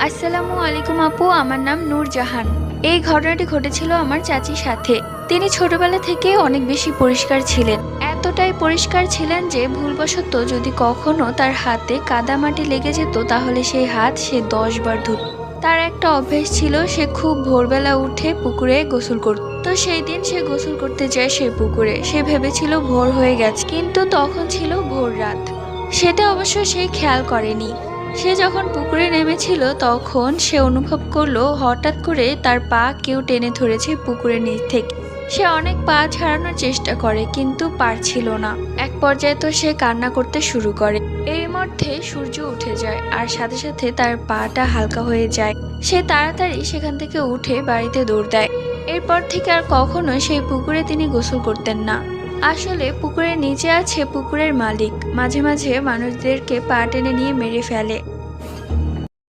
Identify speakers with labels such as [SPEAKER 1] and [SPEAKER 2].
[SPEAKER 1] আসসালামু আলাইকুম আপু, আমার নাম নূরজাহান। এই ঘটনাটি ঘটেছিল আমার চাচির সাথে। তিনি ছোটবেলা থেকে অনেক বেশি পরিষ্কার ছিলেন। এতটাই পরিষ্কার ছিলেন যে ভুলবশত যদি কখনো তার হাতে কাদামাটি লেগে যেত তাহলে সেই হাত সে 10 বার ধুত। তার একটা অভ্যেস ছিল, সে খুব ভোরবেলা উঠে পুকুরে গোসল করত। তো সেই দিন সে গোসল করতে যায় সেই পুকুরে। সে ভেবেছিল ভোর হয়ে গেছে, কিন্তু তখন ছিল ভোর রাত। সেটা অবশ্য সে খেয়াল করেনি। সে যখন পুকুরে নেমেছিল তখন সে অনুভব করলো হঠাৎ করে তার পা কেউ টেনে ধরেছে পুকুরের নিচ থেকে। সে অনেক পা ছাড়ানোর চেষ্টা করে কিন্তু পারছিল না। এক পর্যায়ে তো সে কান্না করতে শুরু করে। এর মধ্যে সূর্য উঠে যায় আর সাথে সাথে তার পাটা হালকা হয়ে যায়। সে তাড়াতাড়ি সেখান থেকে উঠে বাড়িতে দৌড় দেয়। এরপর থেকে আর কখনো সেই পুকুরে তিনি গোসল করতেন না। আসলে পুকুরের নিচে আছে পুকুরের মালিক, মাঝে মাঝে মানুষদেরকে পা টেনে নিয়ে মেরে ফেলে।